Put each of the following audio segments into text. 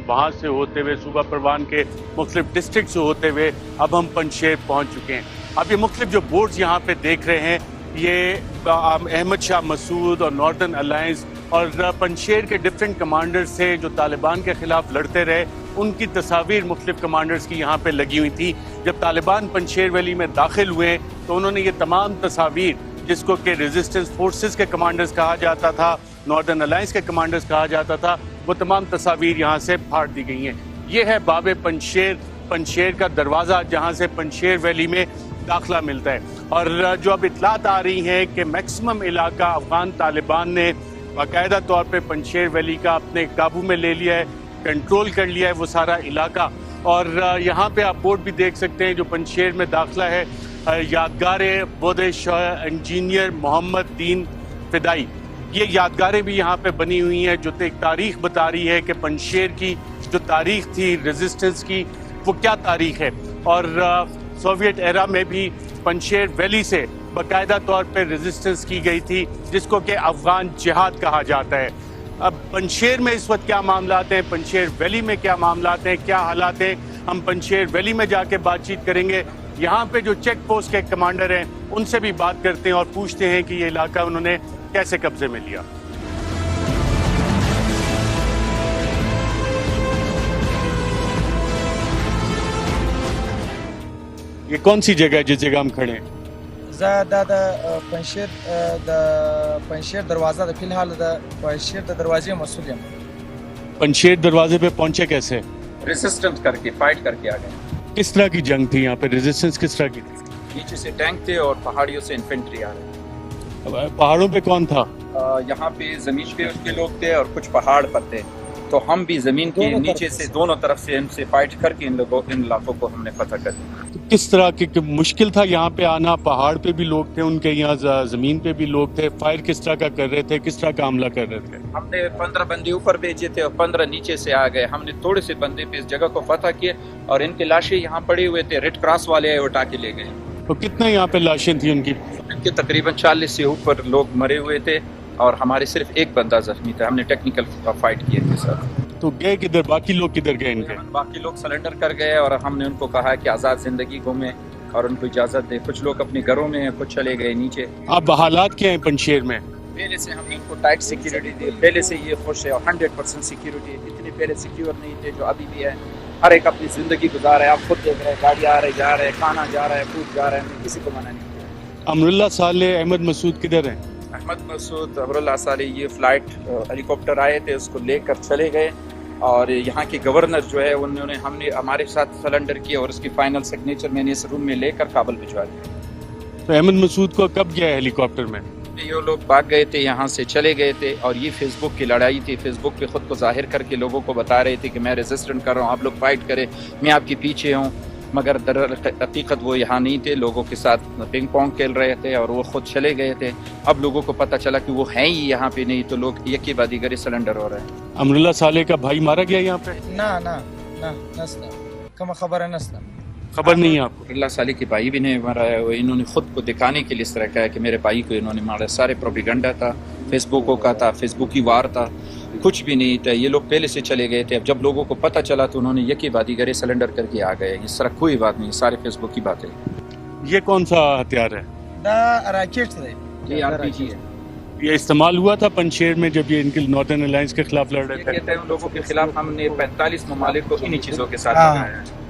वहाँ से होते हुए सूबा परवान के मुख्तलिफ डिस्ट्रिक्ट से होते हुए अब हम पंजशेर पहुँच चुके हैं। अब ये मुख्तलिफ जो बोर्ड्स यहाँ पे देख रहे हैं, ये अहमद शाह मसूद और नॉर्दर्न अलायंस और पंजशेर के डिफरेंट कमांडर्स थे जो तालिबान के खिलाफ लड़ते रहे, उनकी तस्वीर मुख्तलिफ कमांडर्स की यहाँ पे लगी हुई थी। जब तालिबान पंजशेर वैली में दाखिल हुए तो उन्होंने ये तमाम तस्वीर, जिसको कि रेजिस्टेंस फोर्सेस के कमांडर्स कहा जाता था, नॉर्दर्न अलायंस के कमांडर्स कहा जाता था, वो तमाम तस्वीर यहाँ से फाड़ दी गई हैं। ये है बाबे पंजशेर, पंजशेर का दरवाज़ा जहाँ से पंजशेर वैली में दाखिला मिलता है। और जो अब इतलात आ रही हैं कि मैक्सिमम इलाका अफगान तालिबान ने बाकायदा तौर पर पंजशेर वैली का अपने काबू में ले लिया है, कंट्रोल कर लिया है वो सारा इलाका। और यहाँ पे आप बोर्ड भी देख सकते हैं जो पंजशेर में दाखिला है, यादगार बोधे शाह इंजीनियर मोहम्मद दीन फिदाई। ये यादगारें भी यहाँ पे बनी हुई हैं जो एक तारीख बता रही है कि पंजशेर की जो तारीख थी रेजिस्टेंस की, वो क्या तारीख है। और सोवियत एरा में भी पंजशेर वैली से बाकायदा तौर पे रेजिस्टेंस की गई थी, जिसको कि अफगान जिहाद कहा जाता है। अब पंजशेर में इस वक्त क्या मामलात हैं, पंजशेर वैली में क्या मामलात हैं, क्या हालात हैं, हम पंजशेर वैली में जाके बातचीत करेंगे। यहाँ पे जो चेक पोस्ट के कमांडर हैं उनसे भी बात करते हैं और पूछते हैं कि ये इलाका उन्होंने कैसे कब्जे में लिया। ये कौन सी जगह है जिस जगह हम खड़े हैं? पंजशेर दरवाज़ा फिलहाल पंजशेर दरवाजे मसूल हैं। पंजशेर दरवाजे पे पहुंचे कैसे? रेजिस्टेंस करके, फाइट करके आ गए। किस तरह की जंग थी यहाँ पे, रेजिस्टेंस किस तरह की थी? नीचे से टैंक थे और पहाड़ियों से इन्फेंट्री आ रहे। पहाड़ों पे कौन था? यहाँ पे जमीन पे उसके लोग थे और कुछ पहाड़ पर थे, तो हम भी जमीन के नीचे से दोनों तरफ से इनसे फाइट करके इन इलाकों को हमने फतह कर दिया। तो किस तरह की मुश्किल था यहाँ पे आना? पहाड़ पे भी लोग थे उनके, यहाँ जमीन पे भी लोग थे। फायर किस तरह का कर रहे थे, किस तरह का हमला कर रहे थे? हमने 15 बंदे ऊपर भेजे थे और 15 नीचे से आ गए। हमने थोड़े से बंदे पे इस जगह को फतह किए और इनके लाशें यहाँ पड़े हुए थे, रेड क्रॉस वाले आए उठा के ले गए। तो कितने यहाँ पे लाशें थी उनकी? इनके तकरीबन 40 से ऊपर लोग मरे हुए थे और हमारे सिर्फ एक बंदा जख्मी था। हमने टेक्निकल फाइट किए इनके साथ। तो गए किधर, बाकी लोग किधर गए इनके? बाकी लोग सरेंडर कर गए और हमने उनको कहा कि आज़ाद जिंदगी घूमें और उनको इजाज़त दे। कुछ लोग अपने घरों में हैं, कुछ चले गए नीचे। अब हालात क्या हैं पंजशेर में? पहले से हमने इनको टाइट सिक्योरिटी दी, पहले से ये खुश है और 100% सिक्योरिटी है। इतने पहले सिक्योर नहीं थे जो अभी भी है। हर एक अपनी ज़िंदगी गुजार रहा है। आप खुद देख रहे हैं, गाड़ी आ रहे जा रहे हैं, खाना जा रहा है, फूड जा रहा है, हमने किसी को मना नहीं किया। अमरुल्लाह सालेह अहमद मसूद किधर हैं? अहमद मसूद अमरुल्लाह सालेह ये फ्लाइट हेलीकॉप्टर आए थे, उसको लेकर चले गए और यहाँ के गवर्नर जो है उन्होंने हमने हमारे साथ सरेंडर किया और उसकी फाइनल सिग्नेचर मैंने इस रूम में लेकर काबुल भिजवा दिया। तो अहमद मसूद को कब गया हेलीकॉप्टर में? ये लोग भाग गए थे, यहाँ से चले गए थे और ये फेसबुक की लड़ाई थी। फेसबुक पे खुद को जाहिर करके लोगों को बता रहे थे कि मैं रेजिस्टेंट कर रहा हूँ, आप लोग फाइट करें, मैं आपके पीछे हूँ। मगर हकीकत वो यहाँ नहीं थे, लोगों के साथ पिंग पोंग खेल रहे थे और वो खुद चले गए थे। अब लोगों को पता चला कि वो हैं ही यहाँ पे नहीं, तो लोग यकी बादी करे सरेंडर हो रहे हैं। अमरुल्लाह सालेह का भाई मारा गया यहाँ पे? ना ना ना नस्ला कम खबर है नस्ला खबर नहीं है आपको? अमरुल्लाह सालेह के भाई भी नहीं मारा है। वो इन्होंने खुद को दिखाने के लिए इस तरह कहा है कि मेरे भाई को इन्होंने मारा। सारे प्रोपेगेंडा था, फेसबुकों का था, फेसबुकी वार था, कुछ भी नहीं था। ये लोग पहले से चले गए थे। अब जब लोगों को पता चला तो उन्होंने यकी बादी करे सरेंडर करके आ गए। इस तरह कोई बात नहीं, सारे फेसबुक की बात है। ये कौन सा हथियार है? ये RPG है। ये इस्तेमाल हुआ था पंजशेर में जब ये इनके नॉर्दर्न अलायंस के खिलाफ लड़ रहे थे? कहते हैं उन लोगों के खिलाफ हमने 45 ममालिक को इन्हीं चीज़ों के साथ लगाया है।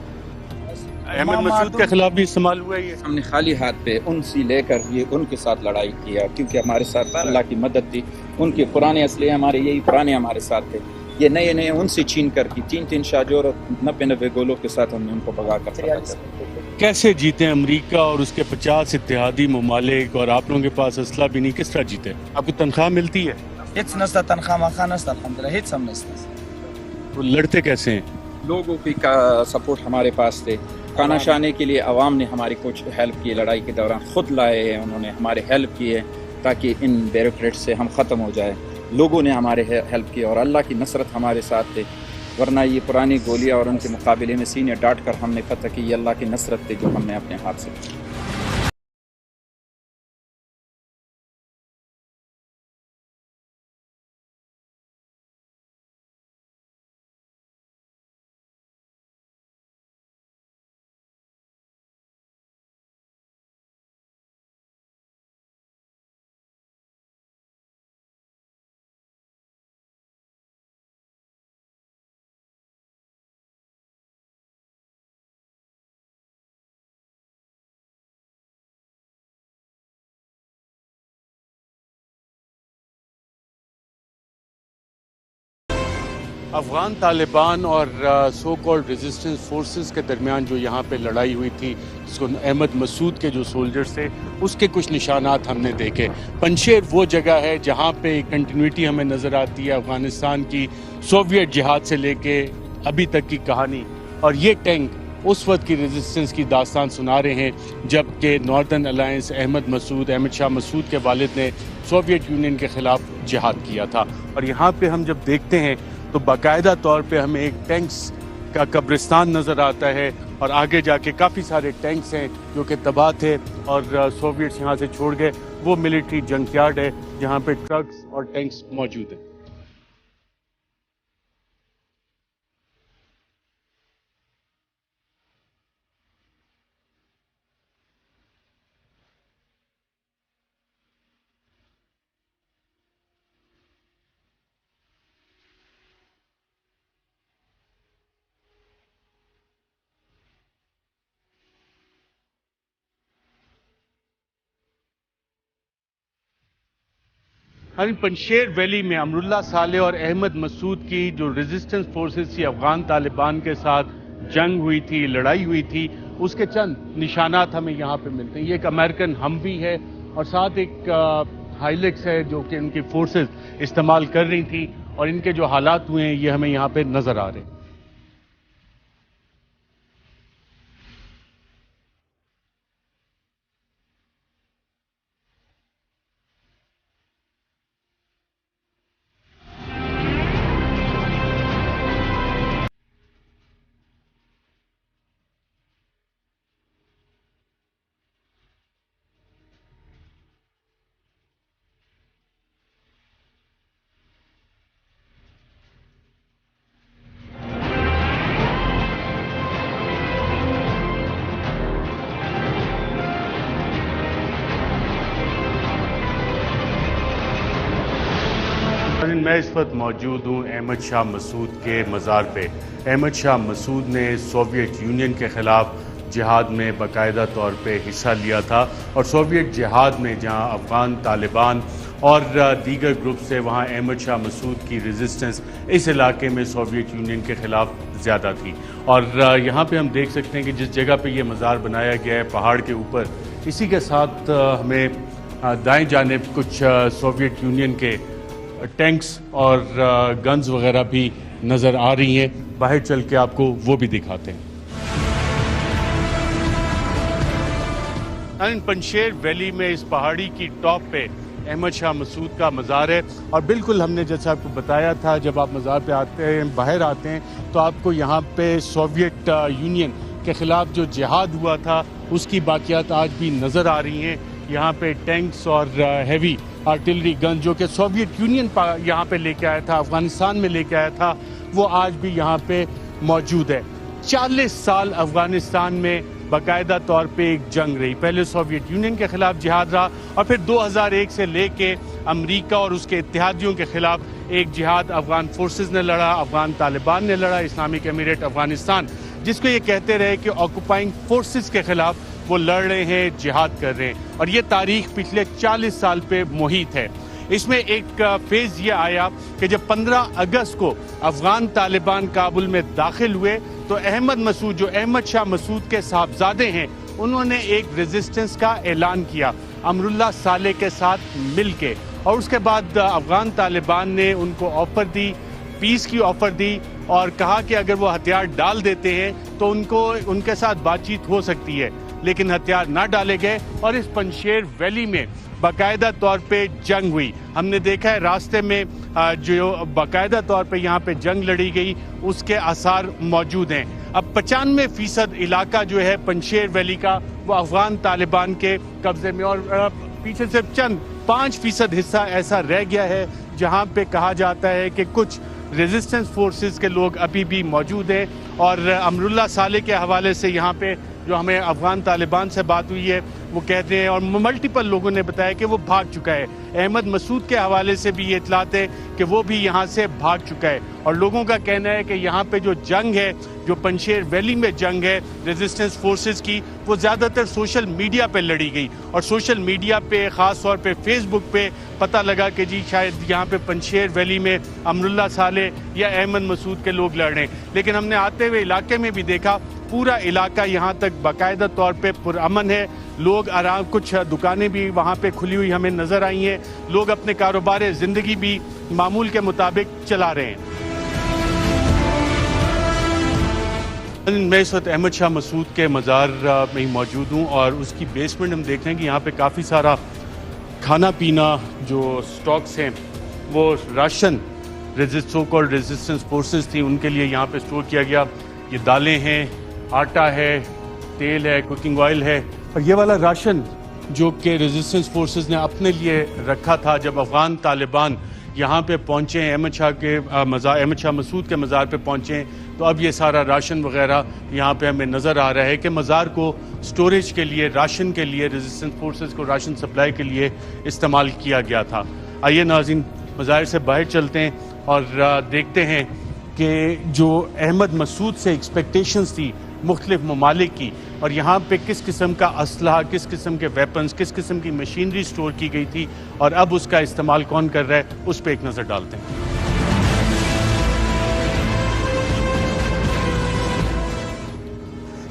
अहमद मसूद के खिलाफ भी इस्तेमाल हुआ है ये? हमने खाली हाथ पे उनसे लेकर ये उनके साथ लड़ाई किया क्योंकि हमारे साथ अल्लाह की मदद थी। उनके पुराने असले हमारे यही पुराने हमारे साथ थे। ये नए नए उनसे छीन कर की 3-3 शाजोर और 90-90 गोलों के साथ हमने उनको भगा कर। कैसे जीते अमेरिका और उसके 50 इत्तेहादी ममालिक और आप लोगों के पास असला भी नहीं, किस तरह जीते? आपको तनख्वाह मिलती है? वो लड़ते कैसे हैं? लोगों की का सपोर्ट हमारे पास थे। खाना शाने के लिए अवाम ने हमारी कुछ हेल्प की। लड़ाई के दौरान खुद लाए हैं उन्होंने, हमारे हेल्प किए ताकि इन ब्यूरोक्रेट से हम ख़त्म हो जाए। लोगों ने हमारे हेल्प की और अल्लाह की नसरत हमारे साथ थे। वरना ये पुरानी गोलियां और उनके मुकाबले में सीने डांट कर हमने फतह की। ये अल्लाह की नसरत थी जो हमने अपने हाथ से की। अफगान तालिबान और सो कॉल्ड रेजिस्टेंस फोर्सेस के दरमियान जो यहाँ पे लड़ाई हुई थी, जिसको अहमद मसूद के जो सोल्जर्स थे, उसके कुछ निशानात हमने देखे। पंशेर वो जगह है जहाँ पे कंटिन्यूटी हमें नज़र आती है अफगानिस्तान की सोवियत जिहाद से लेके अभी तक की कहानी। और ये टैंक उस वक्त की रेजिस्टेंस की दास्तान सुना रहे हैं जबकि नॉर्दर्न अलायंस अहमद शाह मसूद के वालिद ने सोवियत यूनियन के ख़िलाफ़ जिहाद किया था। और यहाँ पे हम जब देखते हैं तो बाकायदा तौर पे हमें एक टैंक्स का कब्रिस्तान नज़र आता है और आगे जाके काफ़ी सारे टैंक्स हैं जो कि तबाह थे और सोवियट्स यहाँ से छोड़ गए। वो मिलिट्री जंकयार्ड है जहाँ पे ट्रक्स और टैंक्स मौजूद हैं। पंशेर वैली में अमरुल्लाह साले और अहमद मसूद की जो रेजिस्टेंस फोर्सेस थी, अफगान तालिबान के साथ जंग हुई थी, लड़ाई हुई थी, उसके चंद निशानात हमें यहाँ पे मिलते हैं। ये एक अमेरिकन हमवी है और साथ एक हाइलेक्स है जो कि उनकी फोर्सेस इस्तेमाल कर रही थी और इनके जो हालात हुए हैं ये हमें यहाँ पे नजर आ रहे हैं। मैं इस वक्त मौजूद हूँ अहमद शाह मसूद के मज़ार पे। अहमद शाह मसूद ने सोवियत यूनियन के ख़िलाफ़ जिहाद में बाकायदा तौर पे हिस्सा लिया था और सोवियत जिहाद में जहाँ अफ़गान तालिबान और दीगर ग्रुप से, वहाँ अहमद शाह मसूद की रेजिस्टेंस इस इलाके में सोवियत यूनियन के ख़िलाफ़ ज़्यादा थी। और यहाँ पे हम देख सकते हैं कि जिस जगह पे ये मज़ार बनाया गया है पहाड़ के ऊपर, इसी के साथ हमें दाएं जानिब कुछ सोवियत यूनियन के टैंक्स और गन्स वगैरह भी नज़र आ रही हैं। बाहर चल के आपको वो भी दिखाते हैं। पंशेर वैली में इस पहाड़ी की टॉप पे अहमद शाह मसूद का मज़ार है और बिल्कुल हमने जैसा आपको बताया था, जब आप मज़ार पे आते हैं, बाहर आते हैं, तो आपको यहाँ पे सोवियत यूनियन के ख़िलाफ़ जो जिहाद हुआ था उसकी बाक़ियात आज भी नज़र आ रही हैं। यहाँ पे टैंक्स और हैवी आर्टिलरी गन जो कि सोवियत यूनियन यहाँ पे लेके आया था, अफ़गानिस्तान में लेके आया था, वो आज भी यहाँ पे मौजूद है। 40 साल अफ़गानिस्तान में बाकायदा तौर पे एक जंग रही। पहले सोवियत यूनियन के ख़िलाफ़ जिहाद रहा और फिर 2001 से लेके अमेरिका और उसके इत्तेहादियों के ख़िलाफ़ एक जिहाद अफ़गान फोर्सेस ने लड़ा, अफ़गान तालिबान ने लड़ा, इस्लामिक एमिरेट अफ़गानिस्तान, जिसको ये कहते रहे कि ऑक्यूपाइंग फोर्सेस के ख़िलाफ़ वो लड़ रहे हैं, जिहाद कर रहे हैं। और ये तारीख पिछले 40 साल पे मुहित है। इसमें एक फेज़ ये आया कि जब 15 अगस्त को अफ़गान तालिबान काबुल में दाखिल हुए तो अहमद मसूद, जो अहमद शाह मसूद के साहबजादे हैं, उन्होंने एक रेजिस्टेंस का ऐलान किया अमरुल्लाह साले के साथ मिल के। और उसके बाद अफ़गान तालिबान ने उनको ऑफ़र दी, पीस की ऑफ़र दी और कहा कि अगर वो हथियार डाल देते हैं तो उनके साथ बातचीत हो सकती है। लेकिन हथियार ना डाले गए और इस पंशेर वैली में बाकायदा तौर पे जंग हुई। हमने देखा है रास्ते में जो बाकायदा तौर पे यहाँ पे जंग लड़ी गई उसके आसार मौजूद हैं। अब 95% इलाका जो है पंशेर वैली का वो अफ़गान तालिबान के कब्जे में और पीछे से चंद 5% हिस्सा ऐसा रह गया है जहाँ पे कहा जाता है कि कुछ रेजिस्टेंस फोर्सेस के लोग अभी भी मौजूद हैं। और अमरुल्लाह साले के हवाले से यहाँ पे जो हमें अफ़गान तालिबान से बात हुई है वो कहते हैं, और मल्टीपल लोगों ने बताया कि वो भाग चुका है। अहमद मसूद के हवाले से भी ये इतलात है कि वो भी यहाँ से भाग चुका है। और लोगों का कहना है कि यहाँ पे जो जंग है, जो पंशेर वैली में जंग है रेजिस्टेंस फोर्सेस की, वो ज़्यादातर सोशल मीडिया पे लड़ी गई। और सोशल मीडिया पे, ख़ास तौर पे फेसबुक पे पता लगा कि जी शायद यहाँ पे पंशेर वैली में अमरुल्लाह सालेह या अहमद मसूद के लोग लड़ रहे हैं। लेकिन हमने आते हुए इलाके में भी देखा, पूरा इलाका यहाँ तक बाकायदा तौर पे पुरअमन है। लोग आराम, कुछ दुकानें भी वहाँ पे खुली हुई हमें नज़र आई हैं। लोग अपने कारोबार ज़िंदगी भी मामूल के मुताबिक चला रहे हैं। मैं इस वक्त अहमद शाह मसूद के मज़ार में ही मौजूद हूँ और उसकी बेसमेंट हम देख रहे हैं कि यहाँ पे काफ़ी सारा खाना पीना जो स्टॉक्स हैं, वो ration so called resistance forces थी उनके लिए यहाँ पे स्टोर किया गया। ये दालें हैं, आटा है, तेल है, कुकिंग ऑयल है। और ये वाला राशन जो कि रेजिस्टेंस फोर्सेस ने अपने लिए रखा था, जब अफगान तालिबान यहाँ पे पहुँचे हैं, अहमद शाह मसूद के मज़ार पे पहुँचे हैं, तो अब ये सारा राशन वगैरह यहाँ पे हमें नज़र आ रहा है कि मज़ार को स्टोरेज के लिए, राशन के लिए, रेजिस्टेंस फोर्सेस को राशन सप्लाई के लिए इस्तेमाल किया गया था। आइए नाज़रीन, मज़ार से बाहर चलते हैं और देखते हैं कि जो अहमद मसूद से एक्सपेक्टेशंस थी मुख्तलिफ ममालिक की, और यहाँ पे किस किस्म का असलहा, किस किस्म के वेपन्स, किस किस्म की मशीनरी स्टोर की गई थी और अब उसका इस्तेमाल कौन कर रहा है, उस पर एक नज़र डालते हैं।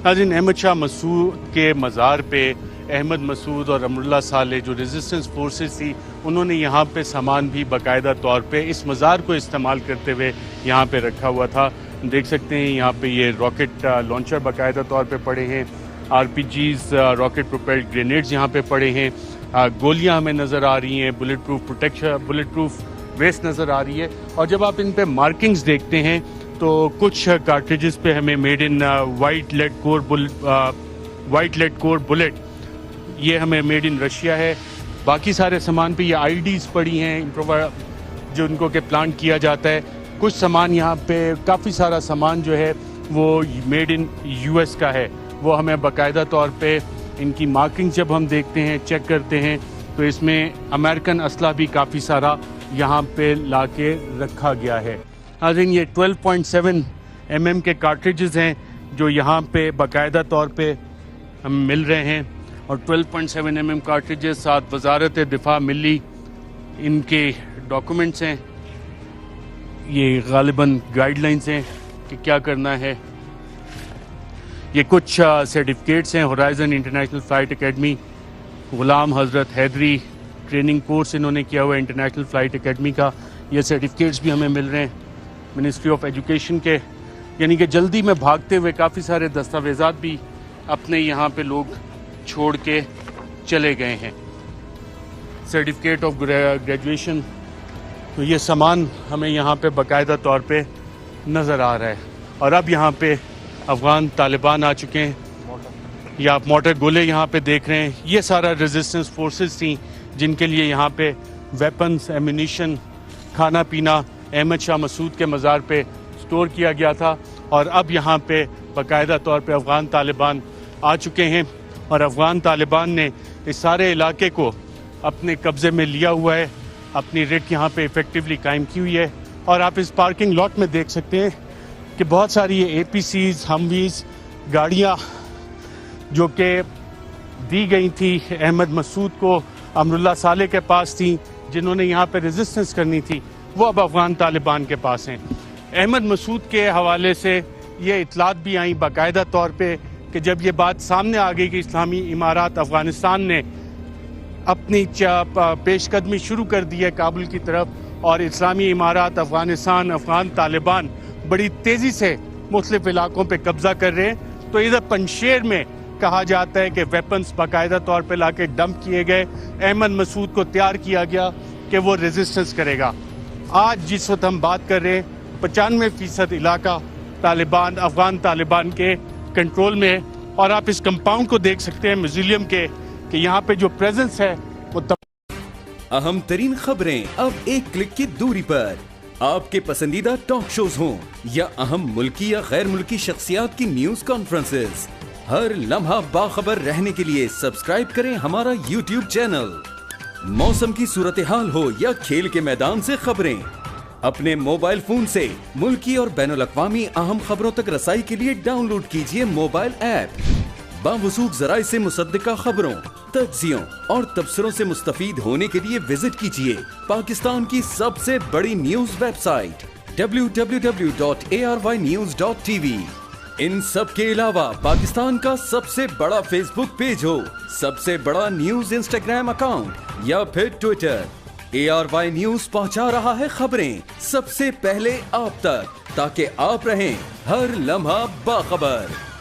नाज़रीन, अहमद शाह मसूद के मज़ार पे अहमद मसूद और अमरुल्लाह सालेह जो रेजिस्टेंस फोर्सेस थी, उन्होंने यहाँ पे सामान भी बाकायदा तौर पे इस मज़ार को इस्तेमाल करते हुए यहाँ पे रखा हुआ था। देख सकते हैं यहाँ पे ये रॉकेट लॉन्चर बाकायदा तौर पे पड़े हैं, RPGs रॉकेट प्रोपेल्ड ग्रेनेड्स यहाँ पे पड़े हैं, गोलियाँ हमें नज़र आ रही हैं, बुलेट प्रूफ वेस्ट नज़र आ रही है। और जब आप इन पे मार्किंग्स देखते हैं तो कुछ कार्ट्रिजेस पे हमें made in white lead core bullet, ये हमें मेड इन रशिया है। बाकी सारे सामान पे ये IDs पड़ी हैं जो उनको के प्लांट किया जाता है। कुछ सामान यहाँ पे, काफ़ी सारा सामान जो है वो मेड इन US का है, वो हमें बाकायदा तौर पे इनकी मार्किंग जब हम देखते हैं, चेक करते हैं, तो इसमें अमेरिकन असला भी काफ़ी सारा यहाँ पे ला के रखा गया है। नाज़रीन, ये 12.7 mm के कार्ट्रिजेस हैं जो यहाँ पे बाकायदा तौर पे हम मिल रहे हैं, और 12.7 mm कार्ट्रिजेस साथ वजारत दिफा मिली इनके डॉक्यूमेंट्स हैं। ये गालिबन गाइडलाइंस हैं कि क्या करना है। ये कुछ सर्टिफिकेट्स हैं, होराइजन इंटरनेशनल फ़्लाइट एकेडमी, गुलाम हज़रत हैदरी ट्रेनिंग कोर्स इन्होंने किया हुआ है इंटरनेशनल फ़्लाइट एकेडमी का। ये सर्टिफिकेट्स भी हमें मिल रहे हैं मिनिस्ट्री ऑफ एजुकेशन के। यानी कि जल्दी में भागते हुए काफ़ी सारे दस्तावेज़ात भी अपने यहाँ पे लोग छोड़ के चले गए हैं। सर्टिफिकेट ऑफ ग्रेजुएशन, तो ये सामान हमें यहाँ पे बाकायदा तौर पे नज़र आ रहा है। और अब यहाँ पे अफ़गान तालिबान आ चुके हैं, या आप मोटर गोले यहाँ पे देख रहे हैं। ये सारा रेजिस्टेंस फोर्सेस थी जिनके लिए यहाँ पे वेपन्स, एम्यूनिशन, खाना पीना अहमद शाह मसूद के मज़ार पे स्टोर किया गया था। और अब यहाँ पे बाकायदा तौर पे अफ़गान तालिबान आ चुके हैं और अफ़गान तालिबान ने इस सारे इलाके को अपने कब्ज़े में लिया हुआ है, अपनी रिट यहाँ पे इफ़ेक्टिवली कायम की हुई है। और आप इस पार्किंग लॉट में देख सकते हैं कि बहुत सारी ये APCs, हमवीज़ गाड़ियाँ जो कि दी गई थी अहमद मसूद को, अमरुल्लाह सालेह के पास थी, जिन्होंने यहाँ पे रेजिस्टेंस करनी थी, वो अब अफ़गान तालिबान के पास हैं। अहमद मसूद के हवाले से ये इतलात भी आई बाकायदा तौर पे कि जब ये बात सामने आ गई कि इस्लामी इमारात अफ़गानिस्तान ने अपनी पेशकदमी शुरू कर दी है काबुल की तरफ, और इस्लामी इमारात अफ़गानिस्तान, अफ़गान तालिबान बड़ी तेज़ी से मुख्तलिफ इलाकों पे कब्ज़ा कर रहे हैं, तो इधर पंशेर में कहा जाता है कि वेपन्स बाकायदा तौर पे लाके डंप किए गए। अहमद मसूद को तैयार किया गया कि वो रेजिस्टेंस करेगा। आज जिस वक्त हम बात कर रहे हैं, 95% इलाका तालिबान, अफ़गान तालिबान के कंट्रोल में है। और आप इस कंपाउंड को देख सकते हैं म्यूजियम के, कि यहाँ पे जो प्रेजेंस है वो अहम तरीन खबरें अब एक क्लिक की दूरी पर। आपके पसंदीदा टॉक शोज हों या अहम मुल्की या गैर मुल्की शख्सियात की न्यूज कॉन्फ्रेंसेस, हर लम्हा बाखबर रहने के लिए सब्सक्राइब करें हमारा YouTube चैनल। मौसम की सूरत हाल हो या खेल के मैदान से खबरें, अपने मोबाइल फोन से मुल्की और बैनुल-अक़वामी अहम खबरों तक रसाई के लिए डाउनलोड कीजिए मोबाइल ऐप। बावसूख ज़राए से मुसद्दिका खबरों, तज्ज़ियों और तबसरों से मुस्तफीद होने के लिए विजिट कीजिए पाकिस्तान की सबसे बड़ी न्यूज वेबसाइट www.arYnews.tv। इन सब के अलावा पाकिस्तान का सबसे बड़ा फेसबुक पेज हो, सबसे बड़ा न्यूज इंस्टाग्राम अकाउंट या फिर ट्विटर, ARY न्यूज पहुंचा रहा है खबरें सबसे पहले आप तक, ताकि आप रहें हर लम्हा बाखबर।